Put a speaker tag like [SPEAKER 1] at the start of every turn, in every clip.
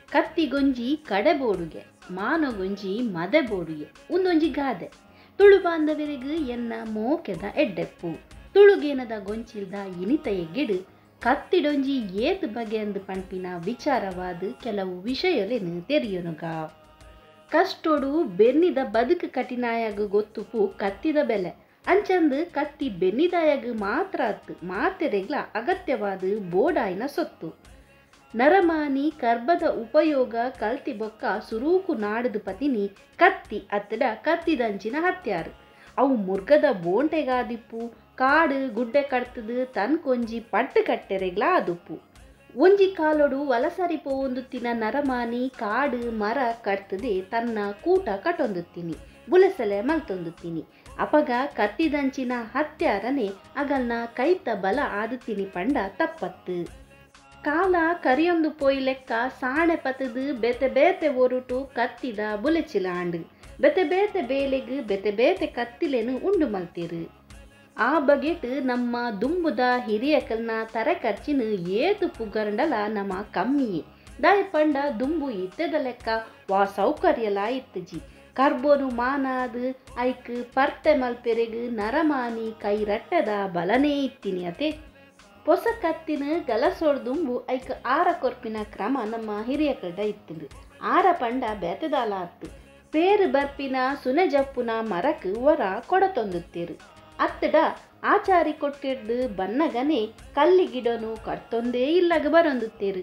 [SPEAKER 1] ಕತ್ತಿಗೊಂಜಿ ಕಡೆಬೋಡುಗೆ ಮಾನಗೊಂಜಿ ಮದೆಬೋಡುಗೆ ಉಂದೊಂಜಿ ಗಾದೆ ತುಳು ಬಾಂಧವರಿಗೂ ಎನ್ನ ಮೋಕೆದ ಎಡ್ಡೆಪ್ಪು ತುಳುಗೇನದ ಗೊಂಚಿಲ್ದ ಇನಿತ ಎಗ್ಗಿಡು ಕತ್ತಿಡೊಂಜಿ ಏತ್ ಬಗೆ ಅಂದು ಪಂಪಿನ ವಿಚಾರವಾದ ಕೆಲವು ವಿಷಯಲೇನು ತೆರಿಯೋನುಗ ಕಷ್ಟೋಡು ಬೆನ್ನಿದ ಬದುಕು ಕಠಿಣಾಯಾಗ ಗೊತ್ತುಪು ಕತ್ತಿದ ಬೆಲೆ ಅಂಚಂದು ಕತ್ತಿ ಬೆನ್ನಿದಾಯಾಗ ಮಾತ್ರ ಅತ್ತು ಮಾತೆರೆಗ್ಲ ಅಗತ್ಯವಾದ ಬೋಡಾಯಿನ ಸೊತ್ತು ನರಮಾನಿ ಕರ್ಬದ ಉಪಯೋಗ ಕಲ್ತಿ ಬೊಕ್ಕ ಸುರೂಕು ನಾಡದು ಪತಿನಿ ಕತ್ತಿ ಅತ್ತಡ ಕತ್ತಿದಂಚಿನ ಹತ್ಯಾರು ಅವು ಮುರ್ಗದ ಬೋಂಟೆಗಾದಿಪ್ಪು ಕಾಡು ಗುಡ್ಡೆ ಕಡ್ತದು ತನ್ಕೊಂಜಿ ಪಟ್ಟು ಕಟ್ಟೆರೆಗ್ಲ ಆದುಪ್ಪು ಒಂಜಿ ಕಾಲೊಡು ವಲಸರಿ ಪೋವೊಂದುತ್ತಿನ ನರಮಾನಿ ಕಾಡು ಮರ ಕಟ್ತದೆ ತನ್ನ ಕೂಟ ಕಟ್ಟೊಂದುತ್ತೀನಿ ಬುಲೆಸಲೆ ಮಲ್ತೊಂದುತ್ತೀನಿ ಅಪಗ ಕತ್ತಿದಂಚಿನ ಹತ್ಯಾರನೆ ಅಗಲ್ನ ಕೈತ ಬಲ ಆದುತ್ತೀನಿ ಪಂಡ ತಪ್ಪತ್ತು ಕಾಲ ಕರಿಯೊಂದು ಪೋಯಿ ಲೆಕ್ಕ ಸಾಣೆ ಪತದು ಬೆತೆ ಬೇತೆ ಒರುಟು ಕತ್ತಿದ ಬುಲೆಚಿಲಾಂಡು ಬೆತೆ ಬೇತೆ ಬೇಲೆಗು ಬೆತೆ ಬೇತೆ ಕತ್ತಿಲೆನು ಉಂಡು ಮಲ್ತಿರು ಆ ಬಗೆಟ್ ನಮ್ಮ ದುಂಬುದ ಹಿರಿಯಕಲ್ನ ತರ ಖರ್ಚಿನ ಏತು ಪುಗರಂಡಲ ನಮ್ಮ ಕಮ್ಮಿಯೇ ದಾಯ ಪಂಡ ದುಂಬು ಇತ್ತದ ಲೆಕ್ಕ ವಾ ಸೌಕರ್ಯಲ ಇತ್ತಜಿ ಕರ್ಬೋನು ಮಾನಾದು ಐಕ್ ಪರ್ತೆ ಮಲ್ಪೆರೆಗು ನರಮಾನಿ ಕೈ ರಟ್ಟದ ಬಲನೇ ಇತ್ತೀನಿ ಅತೆ ಹೊಸ ಕತ್ತಿನ ಗಲಸೋಡ್ದುಂಬು ಐಕ್ ಆರ ಕೊರ್ಪಿನ ಕ್ರಮ ನಮ್ಮ ಹಿರಿಯಕಲ್ಡ ಇತ್ತಿಂದು ಆರ ಪಂಡ ಬೆತೆದಾಲ ಅತ್ತು ಪೇರು ಬರ್ಪಿನ ಸುನೆಜಪ್ಪುನ ಮರಕ್ ವರ ಕೊಡತೊಂದುತ್ತೇರು ಅತ್ತಡ ಆಚಾರಿ ಕೊಟ್ಟಿಡ್ದು ಬನ್ನಗನೆ ಕಲ್ಲಿಗಿಡನು ಕರ್ತೊಂದೇ ಇಲ್ಲಗ ಬರೊಂದುತ್ತೇರು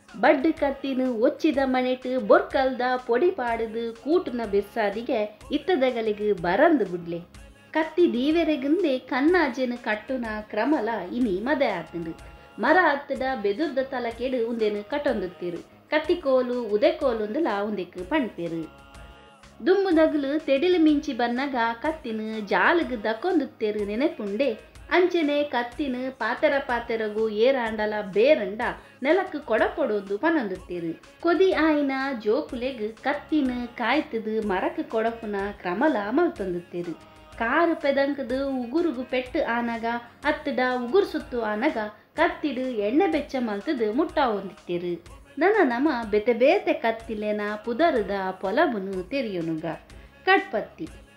[SPEAKER 1] ಬಡ್ಡು ಕತ್ತಿನ ಒಚ್ಚಿದ ಮನೆಟ್ ಬೊರ್ಕಲ್ದ ಪೊಡಿ ಪಾಡದು ಕೂಟನ ಬೆಸ್ಸಾದಿಗೆ ಇತ್ತದಗಲಿಗೆ ಬರಂದು ಬಿಡ್ಲೆ ಕತ್ತಿ ದೀವೆರೆಗುಂದೆ ಕಣ್ಣಾಜೆನ ಕಟ್ಟುನ ಕ್ರಮಲ ಇನಿ ಮದೆ ಆತಂಡು ಮರ ಹತ್ತದ ಬೆದುರ್ದ ತಲಕೆಡು ಉಂದೆನು ಕಟ್ಟೊಂದುತ್ತೇರು ಕತ್ತಿಕೋಲು ಉದೆಕೋಲುಂದಲ ಉಂದೆಕ್ ಪಣ್ಪೇರು ದುಮ್ಮುದಗಲು ತೆಡಿಲು ಮಿಂಚಿ ಬನ್ನಗ ಕತ್ತಿನ ಜಾಲಗ್ ದಕ್ಕೊಂದುತ್ತೇರು ನೆನೆಪುಂಡೆ ಅಂಚೆನೆ ಕತ್ತಿನ ಪಾತೆರಗು ಏರಾಂಡಲ ಬೇರಂಡ ನೆಲಕ್ಕೆ ಕೊಡಪೊಡೋದು ಪನೊಂದುತ್ತೇರು ಕೊದಿ ಆಯಿನ ಜೋಕುಲೆಗ್ ಕತ್ತಿನ ಕಾಯ್ತದು ಮರಕ್ಕೆ ಕೊಡಪುನ ಕ್ರಮಲ ಮಲ್ತೊಂದುತ್ತೇರು ಕಾರು ಪೆದಂಕದು ಉಗುರುಗು ಪೆಟ್ಟು ಆನಗ ಅತ್ತಡ ಉಗುರು ಸುತ್ತು ಆನಗ ಕತ್ತಿಡು ಎಣ್ಣೆ ಬೆಚ್ಚ ಮಲ್ತದು ಮುಟ್ಟ ಹೊಂದಿತ್ತೇರು ನನ್ನ ನಮ ಬೆತೆ ಬೇತೆ ಕತ್ತಿಲೆನ ಪುದರದ ಪೊಲಬುನು ತೆರಿಯೋನುಗ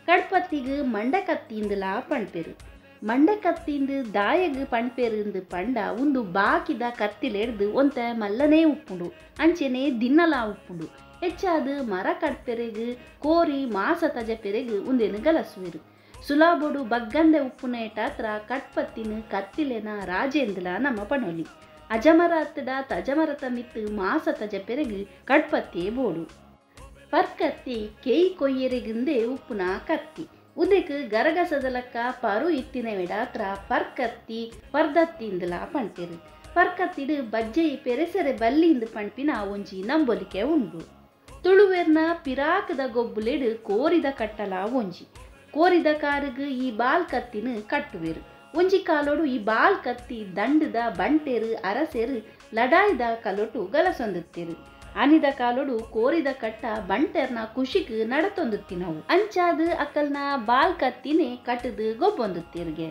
[SPEAKER 1] ಕಡ್ಪತ್ತಿಗೆ ಮಂಡೆ ಕತ್ತಿಯಿಂದಲ ಪಣ್ಪೇರು ಮಂಡೆ ಕತ್ತಿಂದು ದಾಯಗ್ ಪಣ್ಪೇರಿಂದು ಪಂಡ ಒಂದು ಬಾಕಿದ ಕತ್ತಿಲೆಡ್ದು ಒಂತ ಮಲ್ಲನೇ ಉಪ್ಪುಂಡು ಅಂಚೆನೆ ದಿನ್ನಲ ಉಪ್ಪುಂಡು ಹೆಚ್ಚಾದು ಮರ ಕಡ್ಪೆರೆಗು ಕೋರಿ ಮಾಸ ತಜ ಪೆರೆಗು ಉಂದೆನು ಗಲಸುವೆರು ಸುಲಾಬೊಡು ಬಗ್ಗಂದೆ ಉಪ್ಪುನ ಏಟಾತ್ರ ಕಟ್ಪತ್ತಿನ ಕತ್ತಿಲೆನ ರಾಜೇಂದ್ಲ ನಮ್ಮ ಪಣೊಲಿ ಅಜಮರ ಹತ್ತಡ ತಜಮರತ ಮಿತ್ತು ಮಾಸ ತಜ ಪೆರೆಗು ಕಡ್ಪತ್ತಿಯೇ ಬೋಡು ಪರ್ಕತ್ತಿ ಕೇಯಿ ಕೊಯ್ಯರೆಗುಂದೆ ಉಪ್ಪುನ ಕತ್ತಿ ಉದೆಕ್ ಗರಗಸದಲಕ್ಕ ಪರು ಇತ್ತಿನ ವೆಡಾತ್ರ ಪರ್ಕತ್ತಿ ಪರ್ದತ್ತಿಂದಲ ಪಣ್ಪೆರು ಪರ್ಕತ್ತಿಡು ಬಜ್ಜೈ ಪೆರೆಸರೆ ಬಲ್ಲಿಂದು ಪಣ್ಪಿನ ಒಂಜಿ ನಂಬೊಲಿಕೆ ಉಂಡು ತುಳುವೆರ್ನ ಪಿರಾಕದ ಗೊಬ್ಬುಲೆಡು ಕೋರಿದ ಕಟ್ಟಲ ಒಂಜಿ ಕೋರಿದ ಕಾರುಗು ಈ ಬಾಲ್ ಕತ್ತಿನ ಕಟ್ಟುವೆರು ಒಂಜಿ ಕಾಲೋಡು ಈ ಬಾಲ್ ಕತ್ತಿ ದಂಡದ ಬಂಟೆರು ಅರಸೆರು ಲಡಾಯ್ದ ಕಲೊಟು ಗಲಸೊಂದುತ್ತೇರು ಅನಿದ ಕಾಲೋಡು ಕೋರಿದ ಕಟ್ಟ ಬಂಟೆರ್ನ ಖುಷಿಗ್ ನಡತೊಂದುತ್ತಿನವು ಅಂಚಾದು ಅಕಲ್ನ ಬಾಲ್ ಕತ್ತಿನೇ ಕಟ್ಟದು ಗೊಬ್ಬೊಂದುತ್ತೇರ್ಗೆ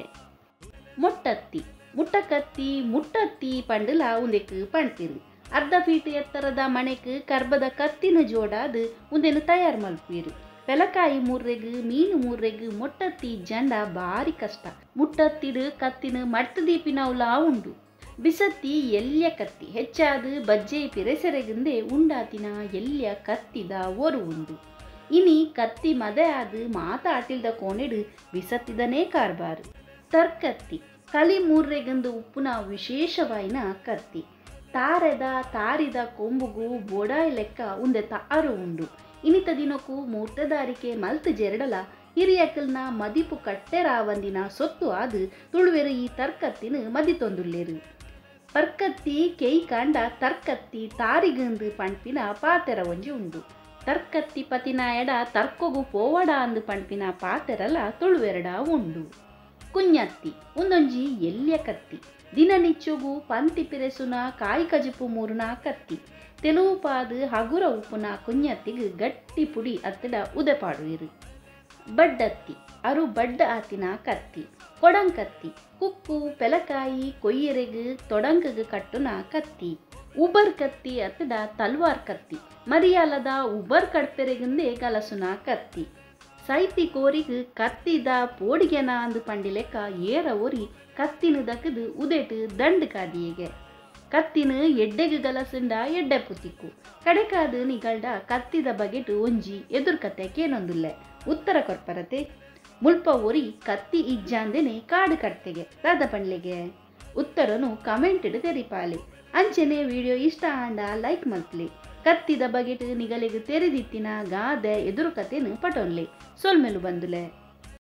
[SPEAKER 1] ಮುಟ್ಟತ್ತಿ ಪಂಡಲ ಉಂದೆಕ್ ಪಣ್ತಿರು ಅರ್ಧ ಫೀಟ್ ಎತ್ತರದ ಮನೆಕ್ ಕರ್ಬದ ಕತ್ತಿನ ಜೋಡಾದು ಉಂದೆನು ತಯಾರು ಮಲ್ಪೀರು ಪೆಲಕಾಯಿ ಮೂರ್ರೆಗು ಮೀನು ಮೂರ್ರೆಗು ಮೊಟ್ಟತ್ತಿ ಜಂಡ ಬಾರಿ ಕಷ್ಟ ಮುಟ್ಟತ್ತಿಡು ಕತ್ತಿನ ಮಡ್ತದೀಪಿನವುಲ ಉಂಡು ಬಿಸತ್ತಿ ಎಲ್ಯ ಕತ್ತಿ ಹೆಚ್ಚಾದು ಬಜ್ಜೆ ಪಿರೆಸೆರೆಗುಂದೆ ಉಂಡಾತಿನ ಎಲ್ಯ ಕತ್ತಿದ ಒರು ಉಂಡು ಇನಿ ಕತ್ತಿ ಮದೆ ಆದು ಮಾತಾಟಿಲ್ದ ಕೋಣೆಡು ಬಿಸತ್ತಿದನೇ ಕಾರ್ಬಾರು ತರ್ಕತ್ತಿ ಕಲಿ ಮೂರ್ರೆಗಂದು ಉಪ್ಪುನ ವಿಶೇಷವಾಯಿನ ಕತ್ತಿ ತಾರಿದ ಕೊಂಬುಗು ಬೋಡಾಯಿ ಲೆಕ್ಕ ಉಂದೆ ತಾರು ಉಂಡು ಇನಿತ ದಿನಕ್ಕೂ ಮೂರ್ತೆದಾರಿಕೆ ಮಲ್ತು ಜೆರಡಲ ಹಿರಿಯಕಲ್ನ ಮದಿಪು ಕಟ್ಟೆರಾವಂದಿನ ಸೊತ್ತು ಆದು ತುಳುವೆರು ಈ ತರ್ಕತ್ತಿನ ಮದಿತೊಂದುಲ್ಲೇರು ಪರ್ಕತ್ತಿ ಕೇಯಿ ಕಾಂಡ ತರ್ಕತ್ತಿ ತಾರಿಗಂದು ಪಣ್ಪಿನ ಪಾತೆರ ಒಂಜಿ ಉಂಡು ತರ್ಕತ್ತಿ ಪತಿನ ಎಡ ತರ್ಕೊಗು ಪೋವಡ ಅಂದು ಪಣ್ಪಿನ ಪಾತೆರಲ ತುಳುವೆರಡ ಉಂಡು ಕುഞ്ഞತ್ತಿ ಒಂದೊಂಜಿ ಎಲ್ಯ ಕತ್ತಿ ದಿನ ನಿಚ್ಚುಗು ಪಂತಿ ಪಿರೆಸುನ ಕಾಯಿ ಕಜಿಪು ಮೂರುನ ಕತ್ತಿ ತೆಲುಪಾದು ಹಗುರ ಉಪ್ಪುನ ಕುഞ്ഞತ್ತಿಗೆ ಗಟ್ಟಿ ಪುಡಿ ಅತ್ತಡ ಉದೆಪಾಡುವಿರು ಬಡ್ಡತ್ತಿ ಅರು ಬಡ್ಡ ಆತಿನ ಕತ್ತಿ ಕೊಡಂಕತ್ತಿ ಕುಕ್ಕು ಪೆಲಕಾಯಿ ಕೊಯ್ಯರೆಗು ತೊಡಂಕಗು ಕಟ್ಟುನ ಕತ್ತಿ ಉಬರ್ ಕತ್ತಿ ಅತ್ತಡ ತಲ್ವಾರ್ ಕತ್ತಿ ಮರಿಯಾಲದ ಉಬರ್ ಕಡ್ಪೆರೆಗಿಂದೆ ಗಲಸುನ ಕತ್ತಿ ಸೈತಿ ಕೋರಿಗ್ ಕತ್ತಿದ ಪೋಡಿಗೆನ ಅಂದು ಪಂಡಿಲೆಕ್ಕ ಏರ ಒರಿ ಕತ್ತಿನ ದಕ್ಕದು ಉದೆಟ್ ದಂಡು ಕಾದಿಯೆಗೆ ಕತ್ತಿನ ಎಡ್ಡೆಗ್ ಗಲಸುಂಡ ಎಡ್ಡೆ ಪುತ್ತಿಕ್ಕು ಕಡೆಕಾದು ನಿಗಲ್ಡ ಕತ್ತಿದ ಬಗೆಟ್ ಒಂಜಿ ಎದುರ್ಕತೆ ಕೇನೊಂದುಲ್ಲೆ ಉತ್ತರ ಕೊರ್ಪರತೆ ಮುಲ್ಪ ಒರಿ ಕತ್ತಿ ಇಜ್ಜಾಂದೆನೆ ಕಾಡು ಕಡ್ತೆಗೆ ದಾದ ಪಂಡ್ಲೆಗೆ ಉತ್ತರನು ಕಮೆಂಟ್ ತೆರಿಪಾಲೆ ಅಂಚನೆ ವಿಡಿಯೋ ಇಷ್ಟ ಆಂಡ ಲೈಕ್ ಮಲ್ತ್ಲಿ ಕತ್ತಿದ ಬಗೆಟ್ ನಿಗಲೆಗ್ ತೆರೆದಿತ್ತಿನ ಗಾದೆ ಎದುರು ಕತೆನು ಪಟೊನ್ಲೆ ಸೊಲ್ಮೆಲು ಬಂದುಲೆ.